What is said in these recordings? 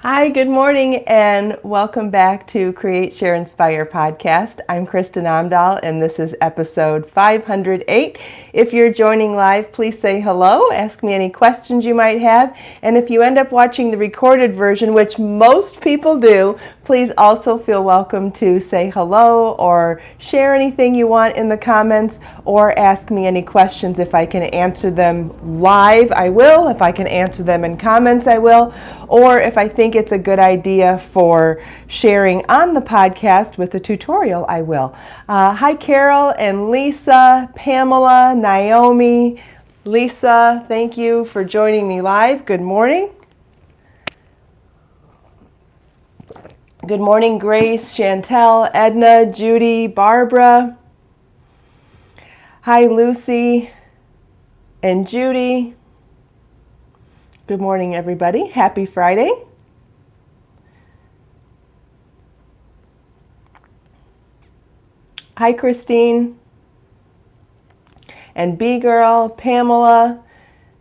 Hi, good morning, and welcome back to Create, Share, Inspire podcast. I'm Kristin Omdahl, and this is episode 508. If you're joining live, please say hello, ask me any questions you might have, and if you end up watching the recorded version, which most people do, please also feel welcome to say hello or share anything you want in the comments or ask me any questions. If I can answer them live, I will. If I can answer them in comments, I will. Or if I think it's a good idea for sharing on the podcast with a tutorial, I will. Hi, Carol and Lisa, Pamela, Naomi. Lisa, thank you for joining me live. Good morning. Good morning, Grace, Chantel, Edna, Judy, Barbara. Hi, Lucy and Judy. Good morning, everybody. Happy Friday. Hi, Christine and B-Girl, Pamela,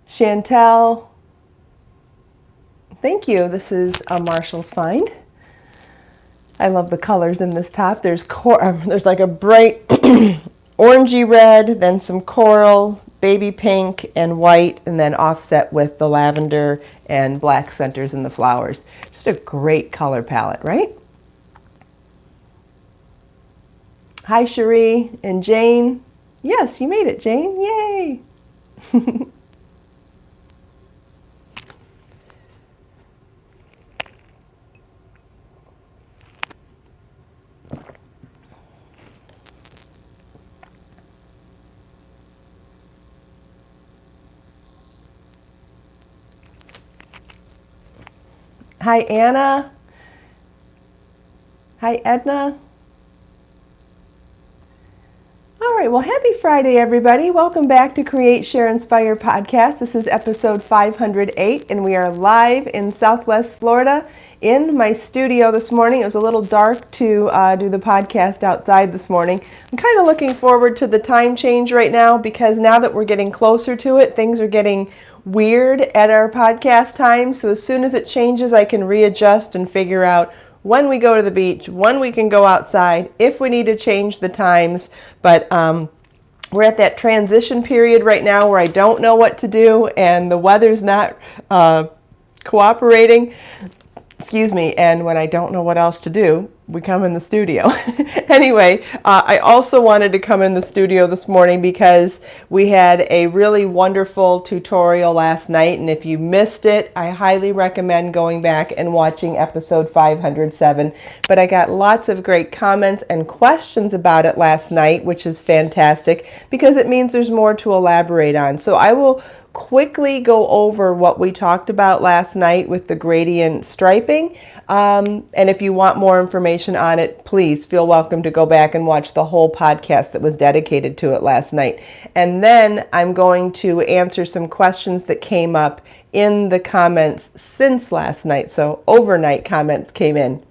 Chantel. Thank you. This is a Marshall's find. I love the colors in this top. There's like a bright orangey red, then some coral, baby pink, and white, and then offset with the lavender and black centers in the flowers. Just a great color palette, right? Hi, Cherie and Jane. Yes, you made it, Jane. Yay! Hi, Anna. Hi, Edna. All right, well, happy Friday, everybody. Welcome back to Create, Share, Inspire podcast. This is episode 508, and we are live in Southwest Florida in my studio this morning. It was a little dark to do the podcast outside this morning. I'm kind of looking forward to the time change right now because now that we're getting closer to it, things are getting weird at our podcast time. So as soon as it changes, I can readjust and figure out when we go to the beach, when we can go outside, if we need to change the times. But we're at that transition period right now where I don't know what to do and the weather's not cooperating. Excuse me, and when I don't know what else to do, we come in the studio. Anyway, I also wanted to come in the studio this morning because we had a really wonderful tutorial last night, and if you missed it, I highly recommend going back and watching episode 507. But I got lots of great comments and questions about it last night, which is fantastic because it means there's more to elaborate on. So I will quickly go over what we talked about last night with the gradient striping. And if you want more information on it, please feel welcome to go back and watch the whole podcast that was dedicated to it last night. And then I'm going to answer some questions that came up in the comments since last night. So overnight comments came in.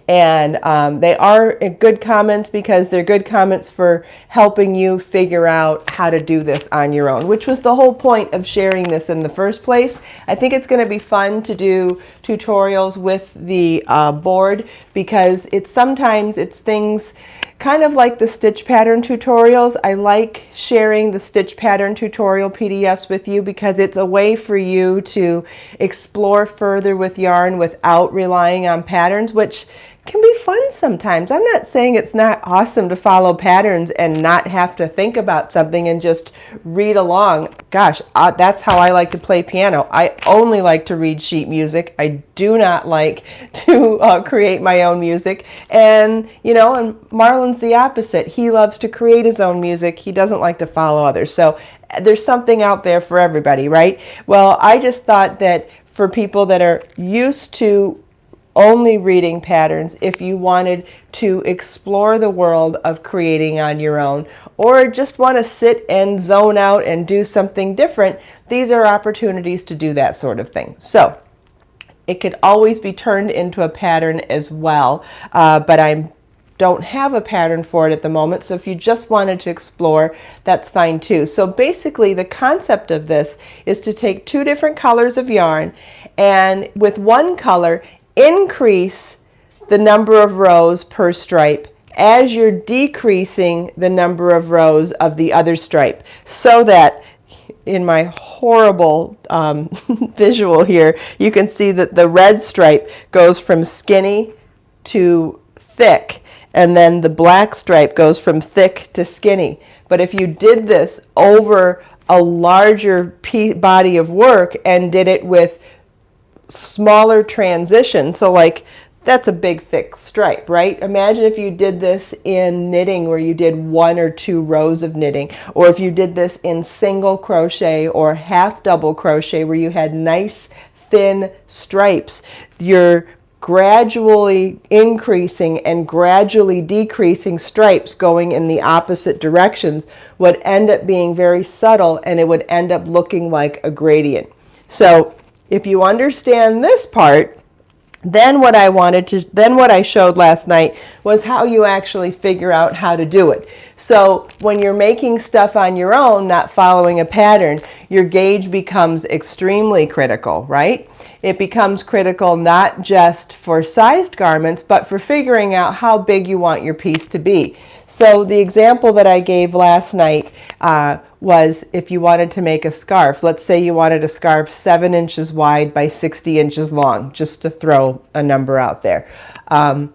And they are good comments because they're good comments for helping you figure out how to do this on your own, which was the whole point of sharing this in the first place. I think it's going to be fun to do tutorials with the board because sometimes it's things kind of like the stitch pattern tutorials. I like sharing the stitch pattern tutorial PDFs with you because it's a way for you to explore further with yarn without relying on patterns, which can be fun sometimes. I'm not saying it's not awesome to follow patterns and not have to think about something and just read along. Gosh, that's how I like to play piano. I only like to read sheet music. I do not like to create my own music. And Marlon's the opposite. He loves to create his own music. He doesn't like to follow others. So there's something out there for everybody, right? Well, I just thought that for people that are used to only reading patterns, if you wanted to explore the world of creating on your own, or just want to sit and zone out and do something different, these are opportunities to do that sort of thing. So it could always be turned into a pattern as well, but I'm don't have a pattern for it at the moment. So if you just wanted to explore, that's fine too. So basically the concept of this is to take two different colors of yarn and with one color increase the number of rows per stripe as you're decreasing the number of rows of the other stripe, so that in my horrible visual here, you can see that the red stripe goes from skinny to thick, and then the black stripe goes from thick to skinny. But if you did this over a larger body of work and did it with smaller transitions, so like that's a big thick stripe, right? Imagine if you did this in knitting where you did 1 or 2 rows of knitting, or if you did this in single crochet or half double crochet where you had nice thin stripes. You're gradually increasing and gradually decreasing stripes going in the opposite directions would end up being very subtle, and it would end up looking like a gradient. So if you understand this part, then what I showed last night was how you actually figure out how to do it. So when you're making stuff on your own, not following a pattern, your gauge becomes extremely critical, right? It becomes critical not just for sized garments, but for figuring out how big you want your piece to be. So the example that I gave last night was if you wanted to make a scarf. Let's say you wanted a scarf 7 inches wide by 60 inches long, just to throw a number out there. And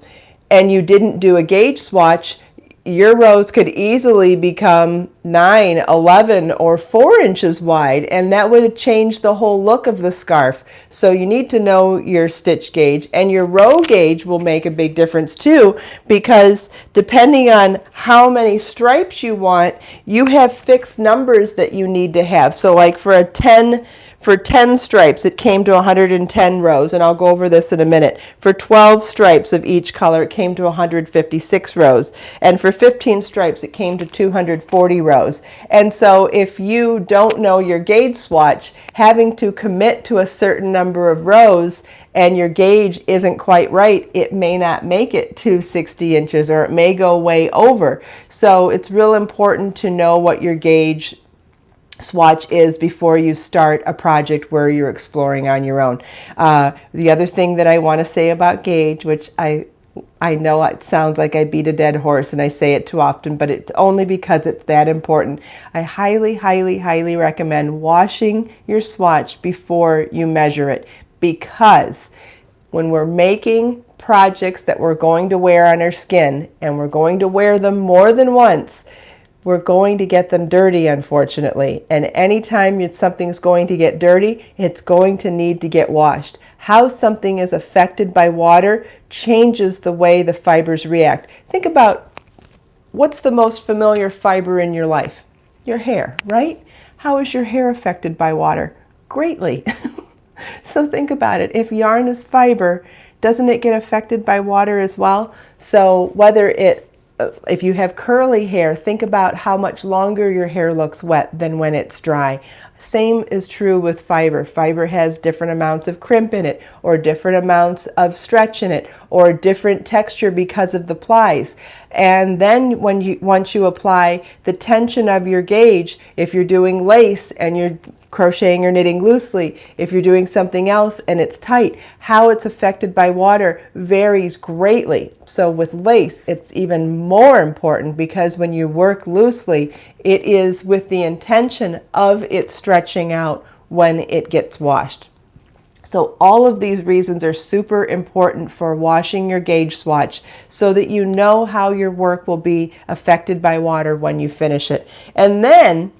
you didn't do a gauge swatch, your rows could easily become 9, 11, or 4 inches wide, and that would change the whole look of the scarf. So you need to know your stitch gauge, and your row gauge will make a big difference too, because depending on how many stripes you want, you have fixed numbers that you need to have. So like for 10 stripes, it came to 110 rows, and I'll go over this in a minute. For 12 stripes of each color, it came to 156 rows. And for 15 stripes, it came to 240 rows. And so if you don't know your gauge swatch, having to commit to a certain number of rows and your gauge isn't quite right, it may not make it to 60 inches, or it may go way over. So it's real important to know what your gauge swatch is before you start a project where you're exploring on your own. The other thing that I want to say about gauge, which I know it sounds like I beat a dead horse and I say it too often, but it's only because it's that important. I highly, highly, highly recommend washing your swatch before you measure it, because when we're making projects that we're going to wear on our skin, and we're going to wear them more than once, we're going to get them dirty, unfortunately. And anytime something's going to get dirty, it's going to need to get washed. How something is affected by water changes the way the fibers react. Think about what's the most familiar fiber in your life? Your hair, right? How is your hair affected by water? Greatly. So think about it. If yarn is fiber, doesn't it get affected by water as well? So if you have curly hair, think about how much longer your hair looks wet than when it's dry. Same is true with fiber. Fiber has different amounts of crimp in it, or different amounts of stretch in it, or different texture because of the plies. And then once you apply the tension of your gauge, if you're doing lace and you're crocheting or knitting loosely, if you're doing something else and it's tight, how it's affected by water varies greatly. So with lace, it's even more important, because when you work loosely, it is with the intention of it stretching out when it gets washed. So all of these reasons are super important for washing your gauge swatch, so that you know how your work will be affected by water when you finish it. And then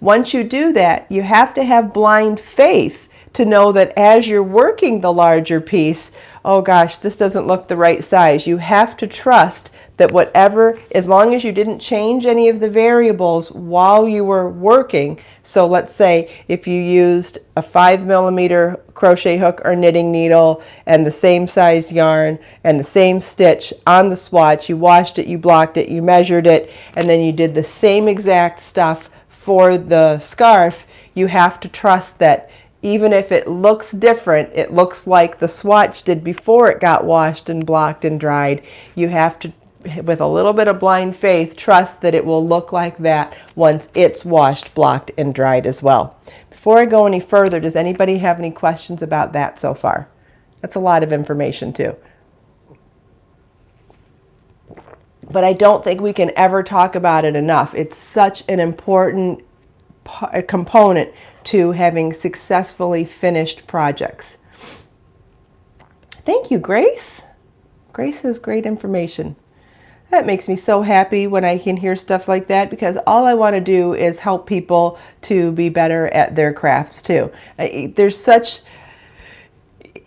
once you do that, you have to have blind faith to know that as you're working the larger piece, oh gosh, this doesn't look the right size. You have to trust that whatever, as long as you didn't change any of the variables while you were working. So let's say if you used a 5mm crochet hook or knitting needle and the same size yarn and the same stitch on the swatch, you washed it, you blocked it, you measured it, and then you did the same exact stuff for the scarf, you have to trust that even if it looks different, it looks like the swatch did before it got washed and blocked and dried. You have to with a little bit of blind faith, trust that it will look like that once it's washed, blocked, and dried as well. Before I go any further, does anybody have any questions about that so far? That's a lot of information too. But I don't think we can ever talk about it enough. It's such an important component to having successfully finished projects. Thank you, Grace. Grace has great information. That makes me so happy when I can hear stuff like that, because all I want to do is help people to be better at their crafts too. There's such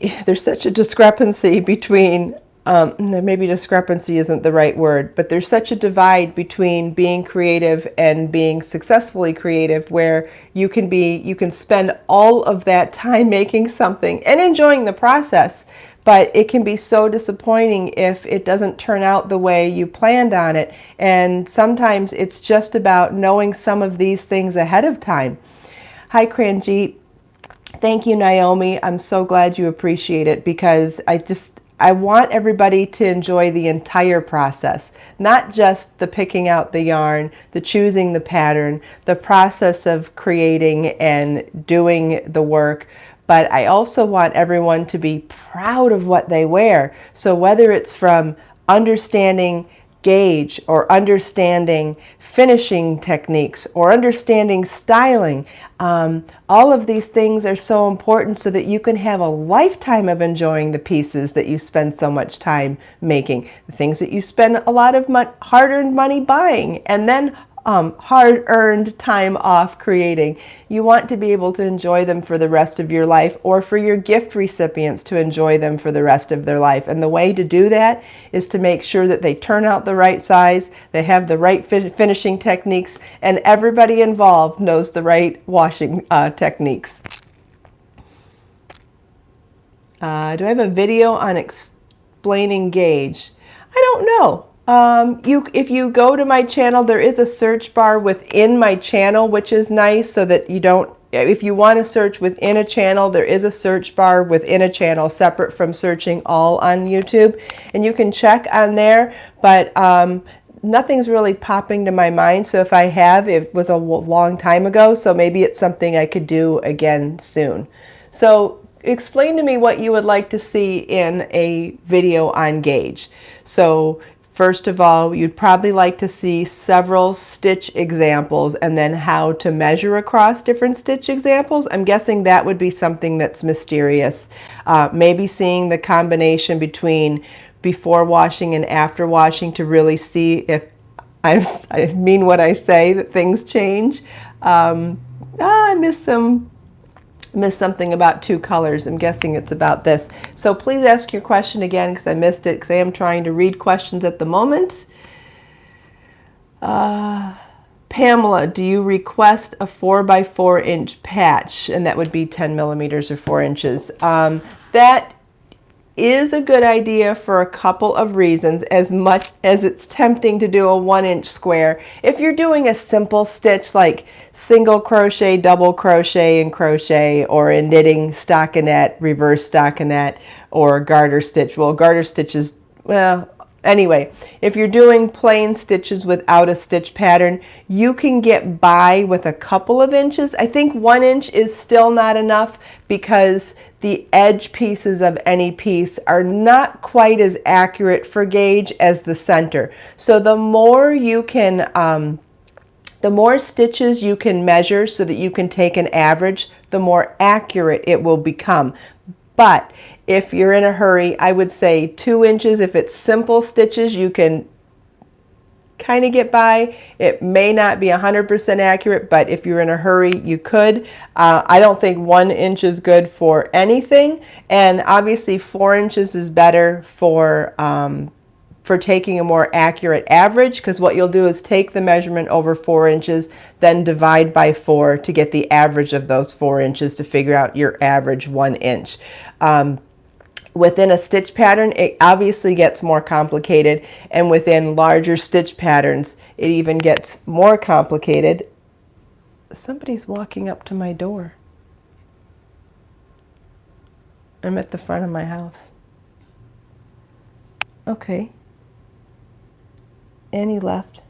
a discrepancy between maybe discrepancy isn't the right word, but there's such a divide between being creative and being successfully creative, where you can spend all of that time making something and enjoying the process, but it can be so disappointing if it doesn't turn out the way you planned on it. And sometimes it's just about knowing some of these things ahead of time. Hi, Cranjeet. Thank you, Naomi. I'm so glad you appreciate it, because I want everybody to enjoy the entire process, not just the picking out the yarn, the choosing the pattern, the process of creating and doing the work, but I also want everyone to be proud of what they wear. So whether it's from understanding gauge or understanding finishing techniques or understanding styling, all of these things are so important so that you can have a lifetime of enjoying the pieces that you spend so much time making, the things that you spend a lot of hard-earned money buying, and then hard-earned time off creating. You want to be able to enjoy them for the rest of your life, or for your gift recipients to enjoy them for the rest of their life. And the way to do that is to make sure that they turn out the right size, they have the right finishing techniques, and everybody involved knows the right washing techniques. Do I have a video on explaining gauge? I don't know. If you go to my channel, there is a search bar within my channel, which is nice, so that you don't, if you want to search within a channel, there is a search bar within a channel separate from searching all on YouTube, and you can check on there, but nothing's really popping to my mind. So if I have, it was a long time ago, so maybe it's something I could do again soon. So explain to me what you would like to see in a video on gauge. So first of all, you'd probably like to see several stitch examples and then how to measure across different stitch examples. I'm guessing that would be something that's mysterious. Maybe seeing the combination between before washing and after washing to really see if I mean what I say, that things change. I missed something about two colors. I'm guessing it's about this. So please ask your question again, because I missed it, because I am trying to read questions at the moment. Pamela, do you request a 4x4 inch patch? And that would be 10 millimeters or 4 inches. That is a good idea for a couple of reasons, as much as it's tempting to do a 1 inch square. If you're doing a simple stitch like single crochet, double crochet and crochet, or a knitting stockinette, reverse stockinette, or garter stitch. Well, garter stitches, well, anyway, if you're doing plain stitches without a stitch pattern, you can get by with a couple of inches. I think 1 inch is still not enough, because the edge pieces of any piece are not quite as accurate for gauge as the center. So the more you can, the more stitches you can measure so that you can take an average, the more accurate it will become. But if you're in a hurry, I would say 2 inches. If it's simple stitches, you can kind of get by. It may not be 100% accurate, but if you're in a hurry, you could. I don't think 1 inch is good for anything, and obviously 4 inches is better for taking a more accurate average, because what you'll do is take the measurement over 4 inches, then divide by 4 to get the average of those 4 inches to figure out your average 1 inch. Within a stitch pattern, it obviously gets more complicated, and within larger stitch patterns, it even gets more complicated. Somebody's walking up to my door. I'm at the front of my house. Okay. And he left.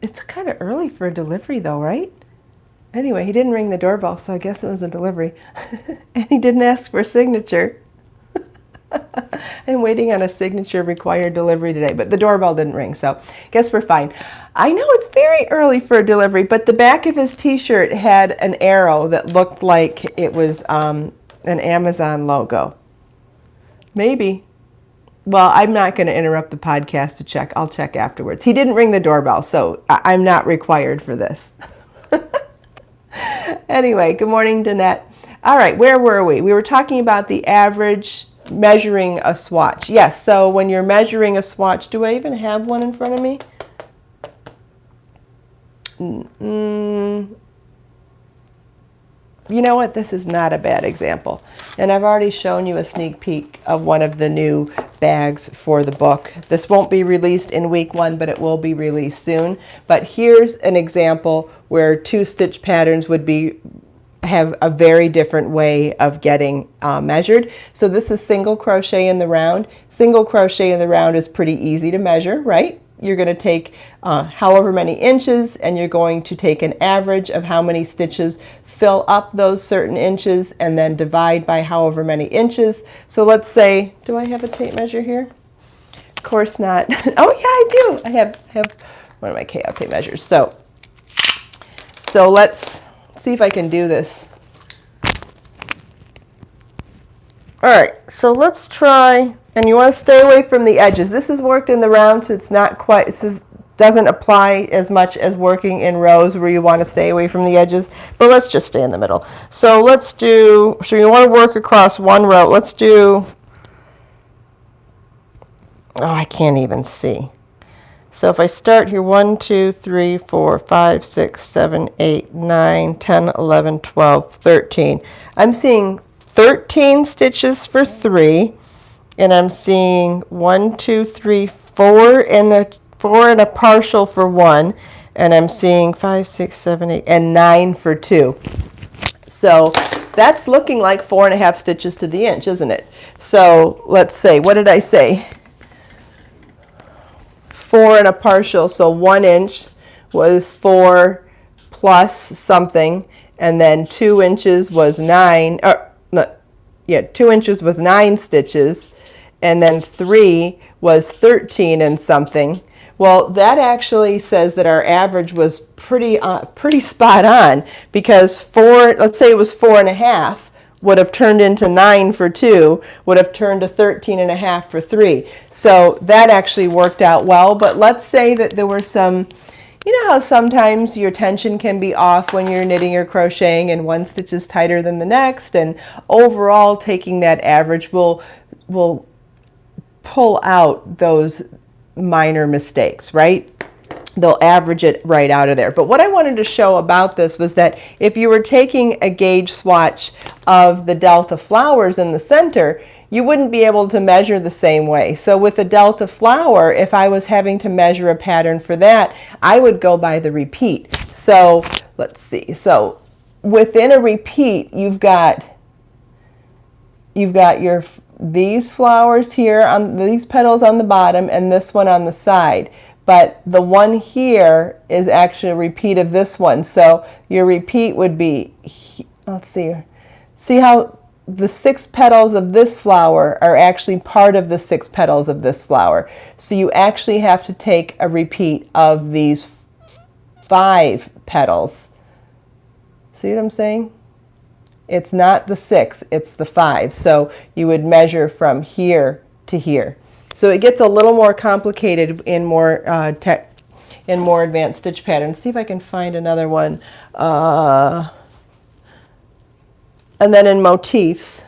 It's kind of early for a delivery though, right? Anyway, he didn't ring the doorbell, so I guess it was a delivery. And he didn't ask for a signature. I'm waiting on a signature required delivery today, but the doorbell didn't ring, so guess we're fine. I know it's very early for a delivery, but the back of his t-shirt had an arrow that looked like it was an Amazon logo. Maybe. Well, I'm not going to interrupt the podcast to check. I'll check afterwards. He didn't ring the doorbell, so I'm not required for this. Anyway, good morning, Danette. All right, where were we? We were talking about the average measuring a swatch. Yes, so when you're measuring a swatch, do I even have one in front of me? You know what? This is not a bad example. And I've already shown you a sneak peek of one of the new bags for the book. This won't be released in week 1, but it will be released soon. But here's an example where 2 stitch patterns would have a very different way of getting measured. So this is single crochet in the round. Single crochet in the round is pretty easy to measure, right? You're going to take however many inches, and you're going to take an average of how many stitches fill up those certain inches and then divide by however many inches. So let's say, do I have a tape measure here? Of course not. Oh yeah, I do. I have one of my KL tape measures. So let's see if I can do this. All right, so let's try, and you want to stay away from the edges. This is worked in the round, so it's not quite, doesn't apply as much as working in rows where you want to stay away from the edges, but let's just stay in the middle. So let's do, so you want to work across one row. Let's do, oh, I can't even see. So if I start here, 1, 2, 3, 4, 5, 6, 7, 8, 9, 10, 11, 12, 13. I'm seeing 13 stitches for 3, and I'm seeing 1, 2, 3, 4 and a partial for 1, and I'm seeing 5, 6, 7, 8, and 9 for 2. So that's looking like 4.5 stitches to the inch, isn't it? So let's say, what did I say? 4 and a partial, so 1 inch was 4 plus something, and then 2 inches was 9, 2 inches was 9 stitches, and then 3 was 13 and something. Well, that actually says that our average was pretty spot on, because 4, let's say it was 4.5, would have turned into 9 for 2, would have turned to 13.5 for 3. So that actually worked out well. But let's say that there were some, you know how sometimes your tension can be off when you're knitting or crocheting and one stitch is tighter than the next, and overall taking that average will pull out those minor mistakes, right? They'll average it right out of there. But what I wanted to show about this was that if you were taking a gauge swatch of the Delta flowers in the center, you wouldn't be able to measure the same way. So with a Delta flower, if I was having to measure a pattern for that, I would go by the repeat. So let's see. So within a repeat, you've got these flowers here, on these petals on the bottom, and this one on the side. But the one here is actually a repeat of this one. So your repeat would be, let's see how the 6 petals of this flower are actually part of the 6 petals of this flower. So you actually have to take a repeat of these 5 petals. See what I'm saying? It's not the 6, it's the 5. So you would measure from here to here. So it gets a little more complicated in more advanced stitch patterns. See if I can find another one. And then in motifs.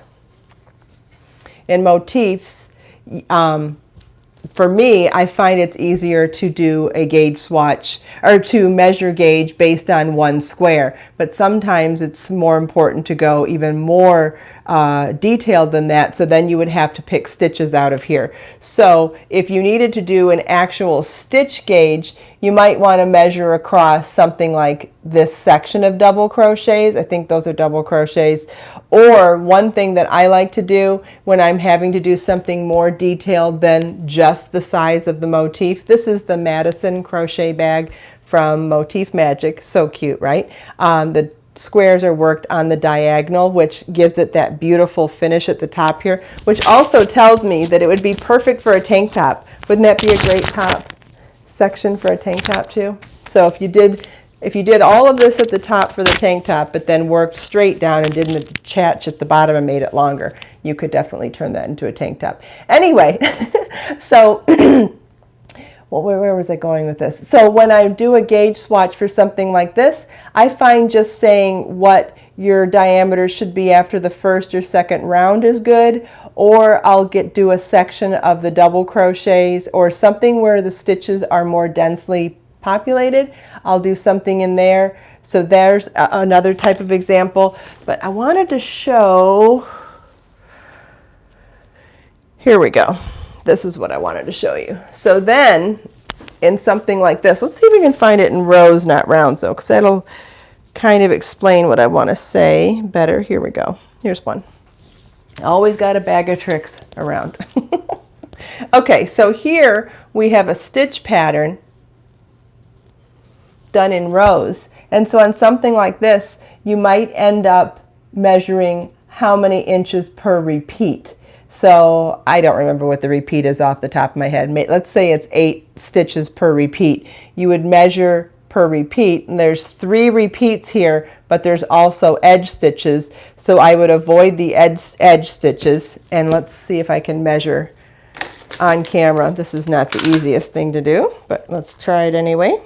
For me, I find it's easier to do a gauge swatch or to measure gauge based on one square. But sometimes it's more important to go even more detailed than that, so then you would have to pick stitches out of here. So if you needed to do an actual stitch gauge, you might want to measure across something like this section of double crochets. I think those are double crochets. Or one thing that I like to do when I'm having to do something more detailed than just the size of the motif. This is the Madison crochet bag from Motif Magic. So cute, right? The squares are worked on the diagonal, which gives it that beautiful finish at the top here, which also tells me that it would be perfect for a tank top. Wouldn't that be a great top section for a tank top too? So if you did all of this at the top for the tank top, but then worked straight down and did a chatch at the bottom and made it longer, you could definitely turn that into a tank top. Anyway, so well, where was I going with this? So when I do a gauge swatch for something like this, I find just saying what your diameter should be after the first or second round is good, or I'll do a section of the double crochets or something where the stitches are more densely populated. I'll do something in there. So there's another type of example, but I wanted to show, here we go. This is what I wanted to show you. So then in something like this, let's see if we can find it in rows, not rounds though, because that'll kind of explain what I want to say better. Here we go. Here's one. Always got a bag of tricks around. Okay, so here we have a stitch pattern done in rows. And so on something like this, you might end up measuring how many inches per repeat. So I don't remember what the repeat is off the top of my head. Let's say it's 8 stitches per repeat. You would measure per repeat, and there's 3 repeats here, but there's also edge stitches. So I would avoid the edge stitches, and let's see if I can measure on camera. This is not the easiest thing to do, but let's try it anyway.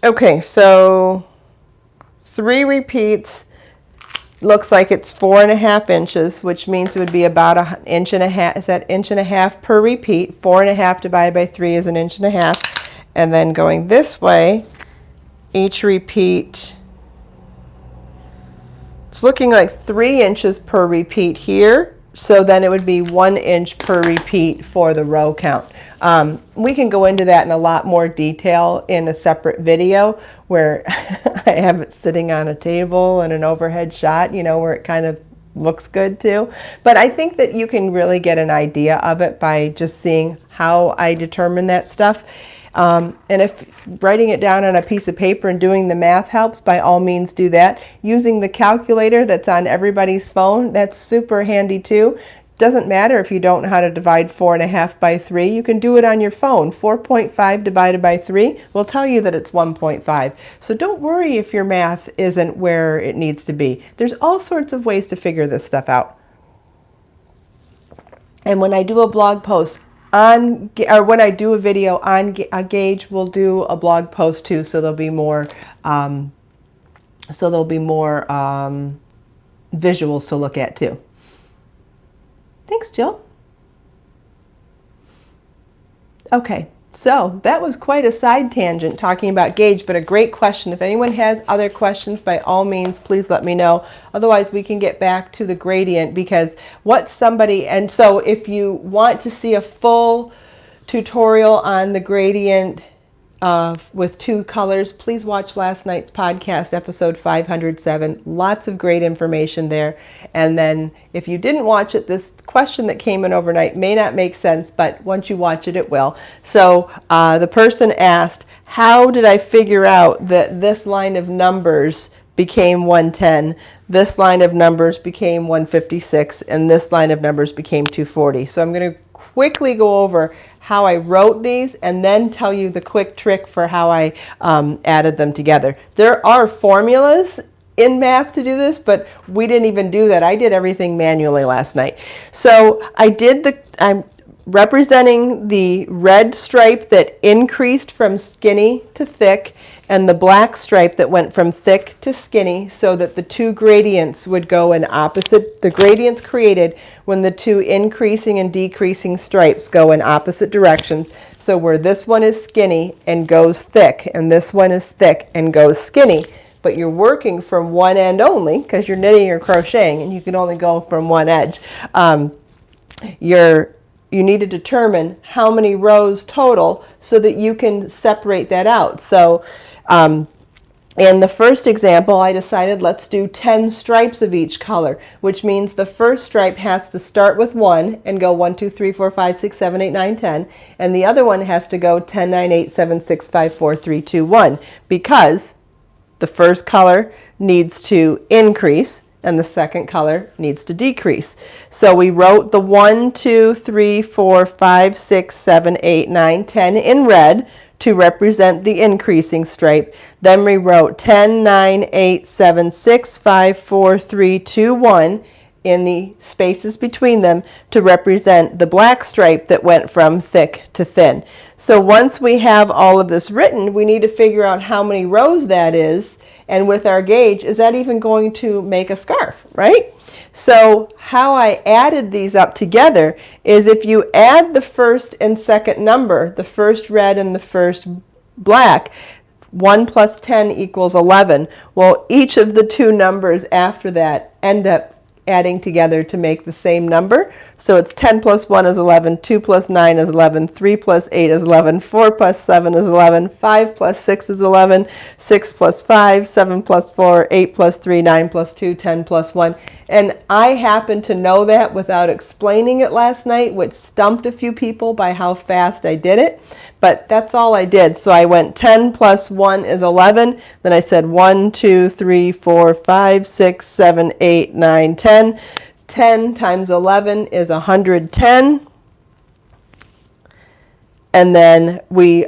Okay, so 3 repeats. Looks like it's 4.5 inches, which means it would be about 1.5 inches. Is that 1.5 inches per repeat? 4.5 divided by 3 is 1.5 inches. And then going this way, each repeat, it's looking like 3 inches per repeat here. So then it would be 1 inch per repeat for the row count. We can go into that in a lot more detail in a separate video where I have it sitting on a table and an overhead shot, you know, where it kind of looks good too. But I think that you can really get an idea of it by just seeing how I determine that stuff. And if writing it down on a piece of paper and doing the math helps, by all means do that. Using the calculator that's on everybody's phone, that's super handy too. Doesn't matter if you don't know how to divide 4.5 by 3. You can do it on your phone. 4.5 divided by 3 will tell you that it's 1.5. So don't worry if your math isn't where it needs to be. There's all sorts of ways to figure this stuff out. And when I do a blog post on, or when I do a video on a gauge, we'll do a blog post too. So there'll be more, visuals to look at too. Thanks, Jill. Okay, so that was quite a side tangent talking about gauge, but a great question. If anyone has other questions, by all means, please let me know. Otherwise, we can get back to the gradient, because and so if you want to see a full tutorial on the gradient with 2 colors, please watch last night's podcast, episode 507. Lots of great information there. And then if you didn't watch it, this question that came in overnight may not make sense, but once you watch it, it will. So the person asked, how did I figure out that this line of numbers became 110, this line of numbers became 156, and this line of numbers became 240? So I'm going to quickly go over how I wrote these and then tell you the quick trick for how I added them together. There are formulas in math to do this, but we didn't even do that. I did everything manually last night. So I'm representing the red stripe that increased from skinny to thick, and the black stripe that went from thick to skinny, so that the 2 gradients would go in opposite, the gradients created when the 2 increasing and decreasing stripes go in opposite directions. So where this one is skinny and goes thick, and this one is thick and goes skinny, but you're working from one end only because you're knitting or crocheting and you can only go from one edge. You need to determine how many rows total so that you can separate that out. So in the first example, I decided let's do 10 stripes of each color, which means the first stripe has to start with 1 and go 1, 2, 3, 4, 5, 6, 7, 8, 9, 10. And the other one has to go 10, 9, 8, 7, 6, 5, 4, 3, 2, 1, because the first color needs to increase and the second color needs to decrease. So we wrote the 1, 2, 3, 4, 5, 6, 7, 8, 9, 10 in red to represent the increasing stripe. Then we wrote 10, 9, 8, 7, 6, 5, 4, 3, 2, 1 in the spaces between them to represent the black stripe that went from thick to thin. So once we have all of this written, we need to figure out how many rows that is, and with our gauge, is that even going to make a scarf, right? So how I added these up together is if you add the first and second number, the first red and the first black, 1 plus 10 equals 11. Well, each of the two numbers after that end up adding together to make the same number. So it's 10 plus 1 is 11, 2 plus 9 is 11, 3 plus 8 is 11, 4 plus 7 is 11, 5 plus 6 is 11, 6 plus 5, 7 plus 4, 8 plus 3, 9 plus 2, 10 plus 1. And I happened to know that without explaining it last night, which stumped a few people by how fast I did it. But that's all I did. So I went 10 plus 1 is 11. Then I said 1, 2, 3, 4, 5, 6, 7, 8, 9, 10. 10 times 11 is 110. And then we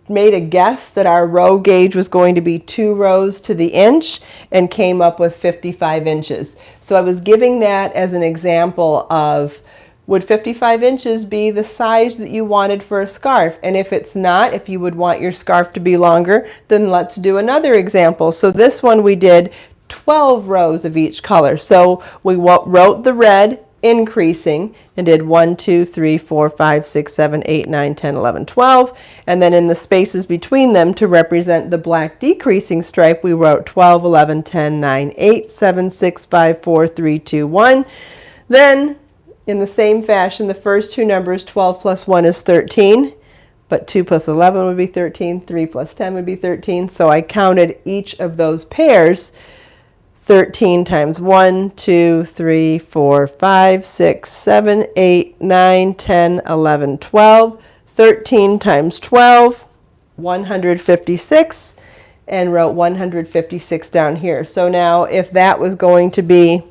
made a guess that our row gauge was going to be 2 rows to the inch and came up with 55 inches. So I was giving that as an example of, would 55 inches be the size that you wanted for a scarf? And if it's not, if you would want your scarf to be longer, then let's do another example. So this one we did 12 rows of each color. So we wrote the red increasing and did 1, 2, 3, 4, 5, 6, 7, 8, 9, 10, 11, 12. And then in the spaces between them to represent the black decreasing stripe, we wrote 12, 11, 10, 9, 8, 7, 6, 5, 4, 3, 2, 1. Then in the same fashion, the first two numbers, 12 plus 1 is 13, but 2 plus 11 would be 13, 3 plus 10 would be 13. So I counted each of those pairs, 13 times 1, 2, 3, 4, 5, 6, 7, 8, 9, 10, 11, 12. 13 times 12, 156, and wrote 156 down here. So now if that was going to be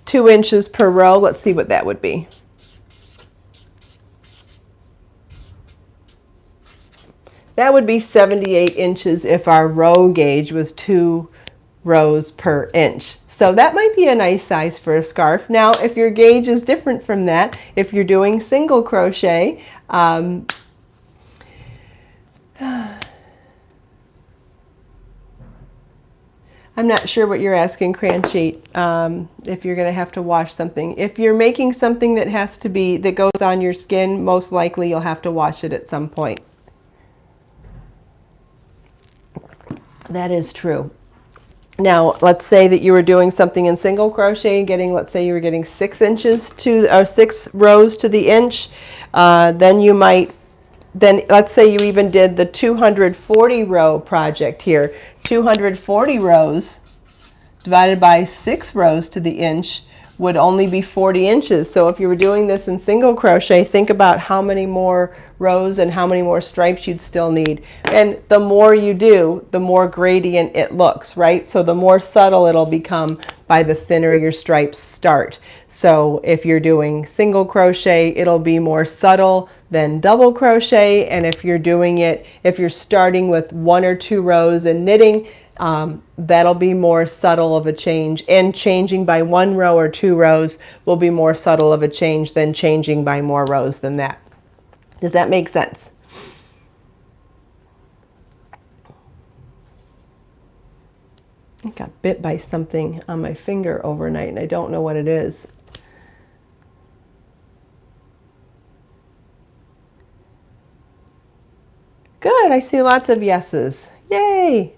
2 inches per row, let's see what that would be. That would be 78 inches if our row gauge was 2 rows per inch. So that might be a nice size for a scarf. Now, if your gauge is different from that, if you're doing single crochet, I'm not sure what you're asking, Crayon Sheet, if you're going to have to wash something. If you're making something that has to be, that goes on your skin, most likely you'll have to wash it at some point. That is true. Now, let's say that you were doing something in single crochet, let's say you were getting 6 inches to, or 6 rows to the inch, then let's say you even did the 240 row project here. 240 rows divided by 6 rows to the inch would only be 40 inches. So if you were doing this in single crochet, think about how many more rows and how many more stripes you'd still need. And the more you do, the more gradient it looks, right? So the more subtle it'll become by the thinner your stripes start. So if you're doing single crochet, it'll be more subtle than double crochet. And if you're doing it, if you're starting with 1 or 2 rows and knitting, that'll be more subtle of a change, and changing by 1 row or 2 rows will be more subtle of a change than changing by more rows than that. Does that make sense? I got bit by something on my finger overnight and I don't know what it is. Good, I see lots of yeses. Yay!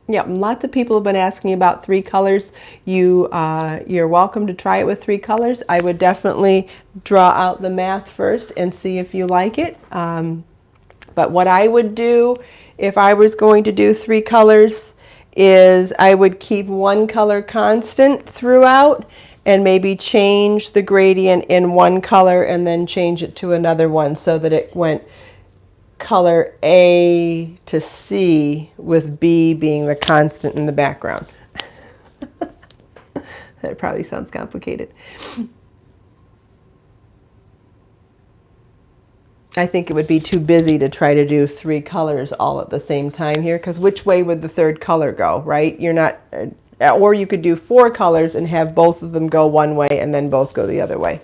Yeah, lots of people have been asking about 3 colors. You're welcome to try it with 3 colors. I would definitely draw out the math first and see if you like it. But what I would do if I was going to do 3 colors is I would keep 1 color constant throughout and maybe change the gradient in 1 color and then change it to another one so that it went color A to C with B being the constant in the background. That probably sounds complicated. I think it would be too busy to try to do 3 colors all at the same time here, because which way would the 3rd color go, right? You're not, or you could do 4 colors and have both of them go one way and then both go the other way.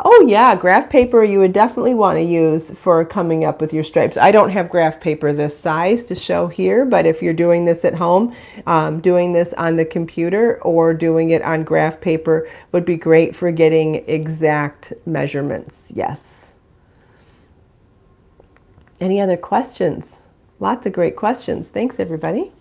Oh yeah, graph paper you would definitely want to use for coming up with your stripes. I don't have graph paper this size to show here, but if you're doing this at home, doing this on the computer or doing it on graph paper would be great for getting exact measurements. Yes. Any other questions? Lots of great questions. Thanks, everybody.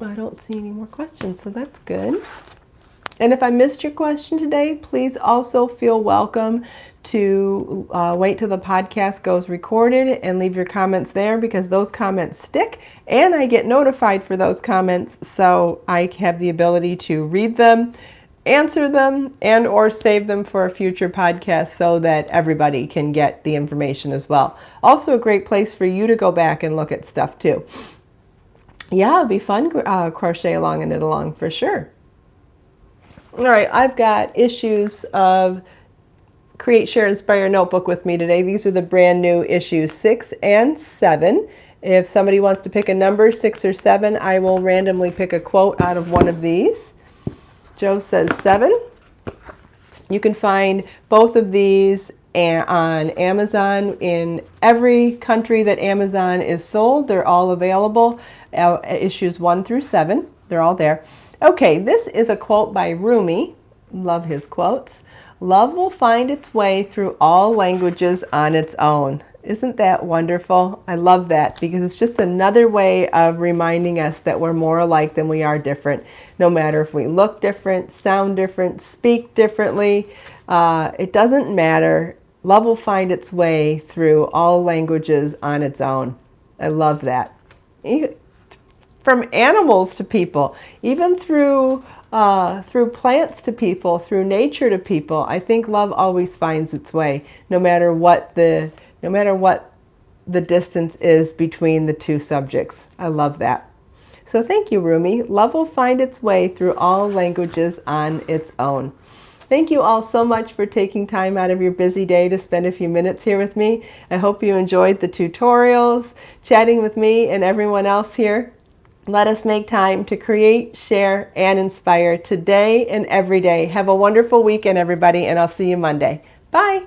I don't see any more questions, so that's good. And if I missed your question today, please also feel welcome to wait till the podcast goes recorded and leave your comments there, because those comments stick and I get notified for those comments, so I have the ability to read them, answer them, and or save them for a future podcast so that everybody can get the information as well. Also a great place for you to go back and look at stuff too. Yeah, it'd be fun crochet along and knit along for sure. All right, I've got issues of Create, Share, Inspire notebook with me today. These are the brand new issues 6 and 7. If somebody wants to pick a number, 6 or 7, I will randomly pick a quote out of one of these. Joe says 7. You can find both of these on Amazon in every country that Amazon is sold. They're all available. Issues 1 through 7. They're all there. Okay, this is a quote by Rumi. Love his quotes. Love will find its way through all languages on its own. Isn't that wonderful? I love that, because it's just another way of reminding us that we're more alike than we are different. No matter if we look different, sound different, speak differently, it doesn't matter. Love will find its way through all languages on its own. I love that. From animals to people, even through plants to people, through nature to people, I think love always finds its way, no matter what the distance is between the two subjects. I love that. So thank you, Rumi. Love will find its way through all languages on its own. Thank you all so much for taking time out of your busy day to spend a few minutes here with me. I hope you enjoyed the tutorials, chatting with me and everyone else here. Let us make time to create, share, and inspire today and every day. Have a wonderful weekend, everybody, and I'll see you Monday. Bye.